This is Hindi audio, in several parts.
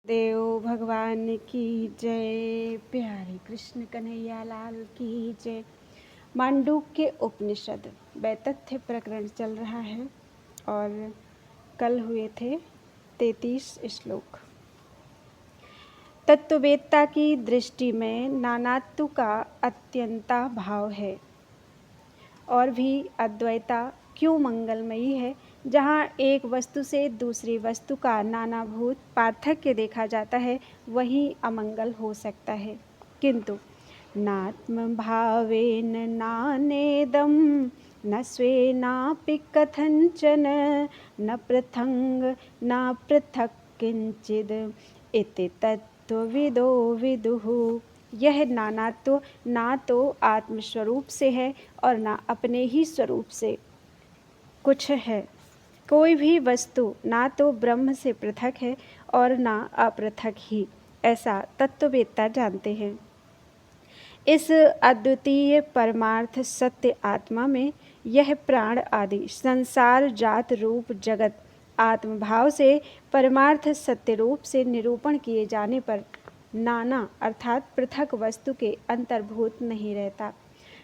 देव भगवान की जय। प्यारे कृष्ण कन्हैया लाल की जय। मांडूक्य उपनिषद वैतथ्य प्रकरण चल रहा है और कल हुए थे 33 श्लोक। तत्ववेत्ता की दृष्टि में नानात्व का अत्यंता भाव है और भी अद्वैता क्यों मंगलमयी है। जहाँ एक वस्तु से दूसरी वस्तु का नानाभूत पार्थक्य देखा जाता है वही अमंगल हो सकता है, किंतु नात्मभावेन नानेदं न स्वेनापि कथंचन न पृथंग न पृथक् किंचिद इति तत्त्वविदो विदुः। यह नानात्व ना तो आत्मस्वरूप से है और ना अपने ही स्वरूप से कुछ है। कोई भी वस्तु ना तो ब्रह्म से पृथक है और ना अपृथक ही, ऐसा तत्ववेत्ता जानते हैं। इस अद्वितीय परमार्थ सत्य आत्मा में यह प्राण आदि संसार जात रूप जगत आत्मभाव से परमार्थ सत्य रूप से निरूपण किए जाने पर नाना अर्थात पृथक वस्तु के अंतर्भूत नहीं रहता।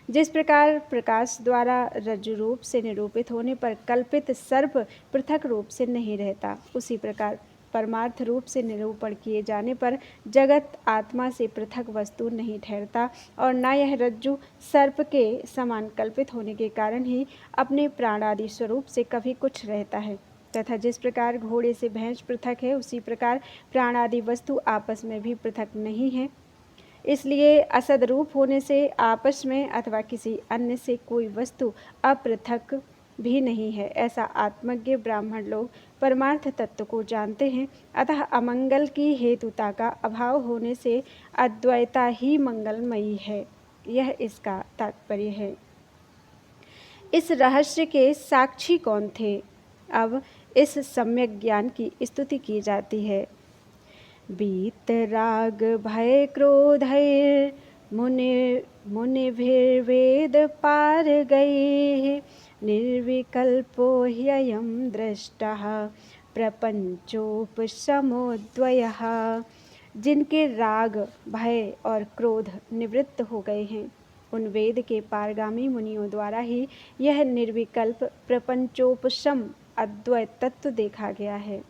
जिस प्रकार प्रकाश द्वारा रज्जु रूप से निरूपित होने पर कल्पित सर्प पृथक रूप से नहीं रहता, उसी प्रकार परमार्थ रूप से निरूपण किए जाने पर जगत आत्मा से पृथक वस्तु नहीं ठहरता और न यह रज्जु सर्प के समान कल्पित होने के कारण ही अपने प्राण आदि स्वरूप से कभी कुछ रहता है। तथा जिस प्रकार घोड़े से भैंस पृथक है, उसी प्रकार प्राण आदि वस्तु आपस में भी पृथक नहीं है। इसलिए असद रूप होने से आपस में अथवा किसी अन्य से कोई वस्तु अपृथक भी नहीं है। ऐसा आत्मज्ञ ब्राह्मण लोग परमार्थ तत्व को जानते हैं। अतः अमंगल की हेतुता का अभाव होने से अद्वैता ही मंगलमयी है, यह इसका तात्पर्य है। इस रहस्य के साक्षी कौन थे? अब इस सम्यक ज्ञान की स्तुति की जाती है। बीत राग भय क्रोधैर् मुनिभिर्वेद पार गए निर्विकल्पो ह्ययं दृष्टः प्रपंचोपशमोद्वयः। जिनके राग भय और क्रोध निवृत्त हो गए हैं, उन वेद के पारगामी मुनियों द्वारा ही यह निर्विकल्प प्रपंचोपशम अद्वैत तत्व देखा गया है।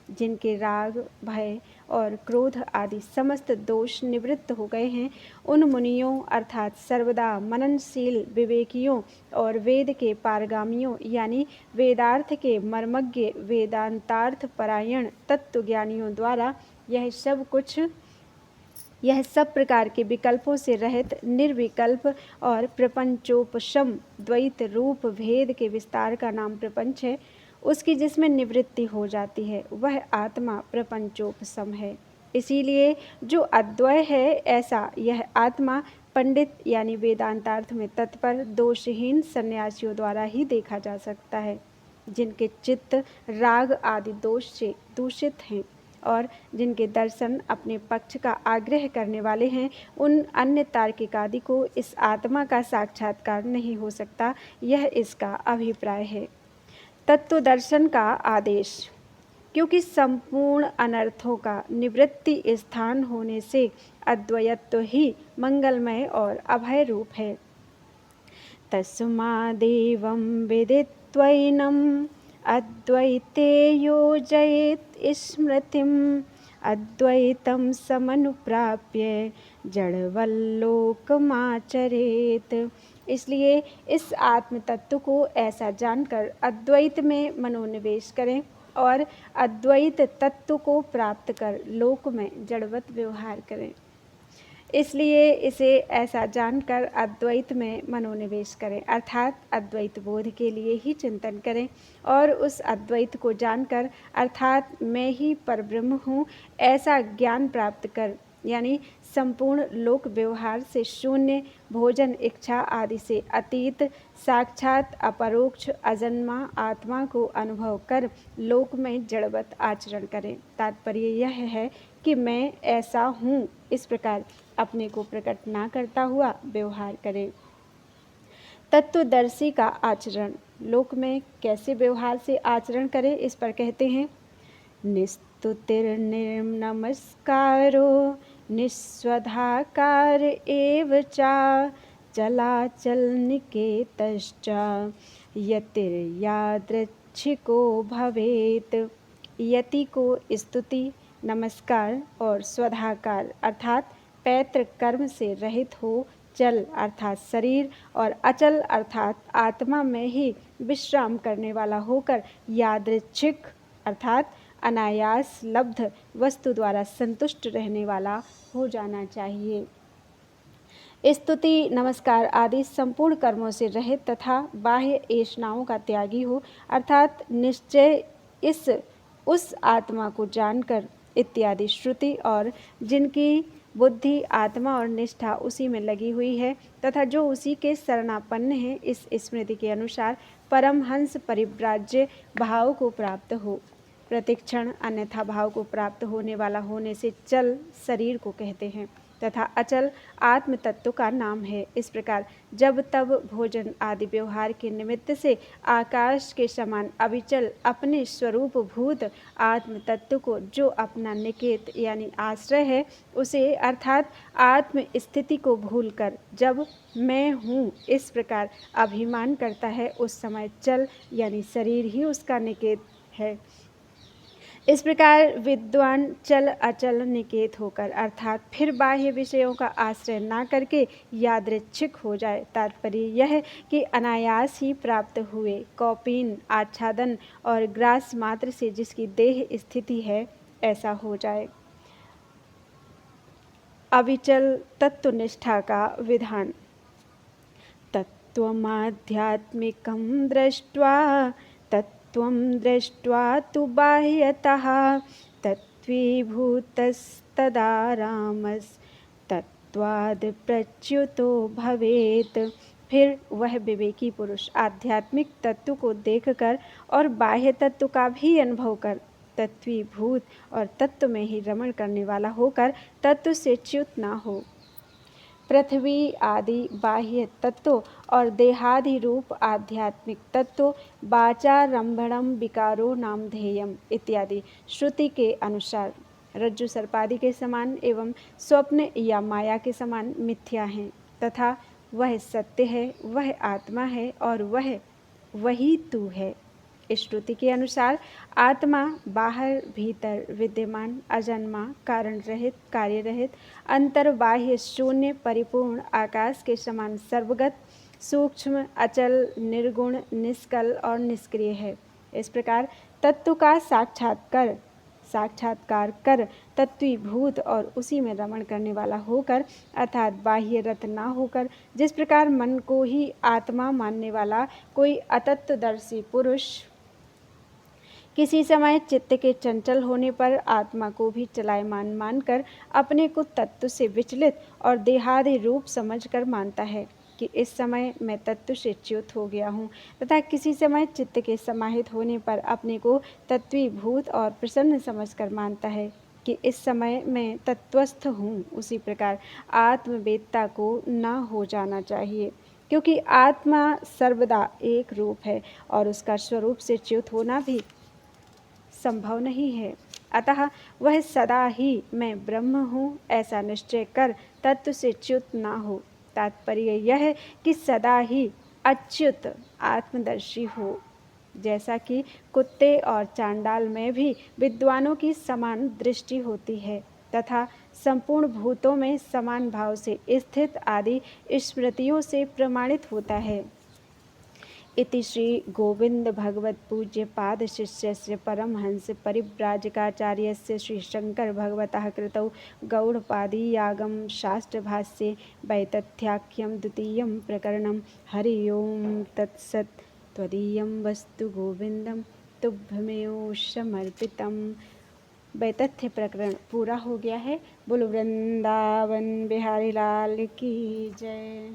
जिनके राग भय और क्रोध आदि समस्त दोष निवृत्त हो गए हैं, उन मुनियों अर्थात सर्वदा मननशील विवेकियों और वेद के पारगामियों यानी वेदार्थ के मर्मज्ञ वेदांतार्थ परायण तत्वज्ञानियों द्वारा यह सब प्रकार के विकल्पों से रहित निर्विकल्प और प्रपंचोपशम द्वैत रूप भेद के विस्तार का नाम प्रपंच है, उसकी जिसमें निवृत्ति हो जाती है वह आत्मा प्रपंचोपशम है। इसीलिए जो अद्वय है ऐसा यह आत्मा पंडित यानी वेदांतार्थ में तत्पर दोषहीन सन्यासियों द्वारा ही देखा जा सकता है। जिनके चित्त राग आदि दोष से दूषित हैं और जिनके दर्शन अपने पक्ष का आग्रह करने वाले हैं, उन अन्य तार्किक आदि को इस आत्मा का साक्षात्कार नहीं हो सकता, यह इसका अभिप्राय है। तत्व दर्शन का आदेश, क्योंकि संपूर्ण अनर्थों का निवृत्ति स्थान होने से अद्वैत्व ही मंगलमय और अभय रूप है। तस्मादेवं विदित्वैनं अद्वैते योजयेत् स्मृतिम् अद्वैतं समनुप्राप्य जड़वल्लोकमाचरेत्। इसलिए इस आत्म तत्व को ऐसा जानकर अद्वैत में मनोनिवेश करें और अद्वैत तत्व को प्राप्त कर लोक में जड़वत व्यवहार करें। इसलिए इसे ऐसा जानकर अद्वैत में मनोनिवेश करें अर्थात अद्वैत बोध के लिए ही चिंतन करें और उस अद्वैत को जानकर अर्थात मैं ही परब्रह्म हूँ ऐसा ज्ञान प्राप्त कर यानी संपूर्ण लोक व्यवहार से शून्य, भोजन इच्छा आदि से अतीत, साक्षात अपरोक्ष अजन्मा आत्मा को अनुभव कर लोक में जड़वत आचरण करें। तात्पर्य यह है कि मैं ऐसा हूँ इस प्रकार अपने को प्रकट ना करता हुआ व्यवहार करें। तत्वदर्शी का आचरण लोक में कैसे व्यवहार से आचरण करें, इस पर कहते हैं। स्तुतिर्निर्नमस्कारो निस्वधाकार एव चा चलाचलनिकेतश्च यतिर्यादृच्छिको भवेत्। यति को स्तुति, नमस्कार और स्वधाकार अर्थात पैतृक कर्म से रहित हो, चल अर्थात शरीर और अचल अर्थात आत्मा में ही विश्राम करने वाला होकर यादृच्छिक अर्थात अनायास लब्ध वस्तु द्वारा संतुष्ट रहने वाला हो जाना चाहिए। स्तुति, नमस्कार आदि संपूर्ण कर्मों से रहित तथा बाह्य ऐषणाओं का त्यागी हो अर्थात निश्चय उस आत्मा को जानकर इत्यादि श्रुति और जिनकी बुद्धि, आत्मा और निष्ठा उसी में लगी हुई है तथा जो उसी के शरणापन्न है, इस स्मृति के अनुसार परमहंस परिव्राज्य भाव को प्राप्त हो। प्रतिक्षण अन्यथा भाव को प्राप्त होने वाला होने से चल शरीर को कहते हैं तथा अचल आत्म तत्व का नाम है। इस प्रकार जब तब भोजन आदि व्यवहार के निमित्त से आकाश के समान अविचल अपने स्वरूप भूत आत्म तत्व को जो अपना निकेत यानी आश्रय है, उसे अर्थात आत्म स्थिति को भूलकर जब मैं हूँ इस प्रकार अभिमान करता है, उस समय चल यानी शरीर ही उसका निकेत है। इस प्रकार विद्वान चल अचल निकेत होकर अर्थात फिर बाह्य विषयों का आश्रय ना करके यादृच्छिक हो जाए। तात्पर्य यह कि अनायास ही प्राप्त हुए कौपीन, आच्छादन और ग्रास मात्र से जिसकी देह स्थिति है, ऐसा हो जाए। अविचल तत्वनिष्ठा का विधान। तत्त्वमाध्यात्मिकं दृष्ट्वा तत्त्वं दृष्ट्वा तु बाह्यतः तत्त्वीभूतस्तदारामस्तत्त्वाद् प्रच्युतो भवेत्। फिर वह विवेकी पुरुष आध्यात्मिक तत्व को देखकर और बाह्य तत्व का भी अनुभव कर तत्वीभूत और तत्व में ही रमण करने वाला होकर तत्व से च्युत ना हो। पृथ्वी आदि बाह्य तत्व और देहादि रूप आध्यात्मिक तत्व वाचारंभणम विकारो नामधेयम इत्यादि श्रुति के अनुसार रज्जु सर्पादि के समान एवं स्वप्न या माया के समान मिथ्या हैं तथा वह सत्य है, वह आत्मा है और वही तू है। इस श्रुति के अनुसार आत्मा बाहर भीतर विद्यमान, अजन्मा, कारण रहित, कार्य रहित, अंतर बाह्य शून्य, परिपूर्ण, आकाश के समान सर्वगत, सूक्ष्म, अचल, निर्गुण, निष्कल और निष्क्रिय है। इस प्रकार तत्व का साक्षात्कार कर तत्वीभूत और उसी में रमण करने वाला होकर अर्थात बाह्य रत ना होकर, जिस प्रकार मन को ही आत्मा मानने वाला कोई अतत्वदर्शी पुरुष किसी समय चित्त के चंचल होने पर आत्मा को भी चलायमान मानकर अपने को तत्व से विचलित और देहादि रूप समझकर मानता है कि इस समय मैं तत्व से च्युत हो गया हूँ तथा किसी समय चित्त के समाहित होने पर अपने को तत्वीभूत और प्रसन्न समझकर मानता है कि इस समय मैं तत्वस्थ हूँ। उसी प्रकार आत्मवेत्ता को न हो जाना चाहिए, क्योंकि आत्मा सर्वदा एक रूप है और उसका स्वरूप से च्युत होना भी संभव नहीं है। अतः वह सदा ही मैं ब्रह्म हूँ ऐसा निश्चय कर तत्व से च्युत ना हो। तात्पर्य यह कि सदा ही अच्युत आत्मदर्शी हो, जैसा कि कुत्ते और चांडाल में भी विद्वानों की समान दृष्टि होती है तथा संपूर्ण भूतों में समान भाव से स्थित आदि स्मृतियों से प्रमाणित होता है। इति श्री गोविंद भगवत पूज्य पाद शिष्यस्य परमहंस परिव्राजकाचार्यस्य श्री शंकर भगवतः कृतौ गौड़पादीयागम शास्त्रभाष्ये वैतथ्याख्यं द्वितीयं प्रकरणं। हरि ओं तत्सत्। त्वदीयं वस्तु गोविंदम तुभ्यमेव समर्पितम्। वैतथ्य प्रकरण पूरा हो गया है। बोलो वृंदावन बिहारी लाल की जय।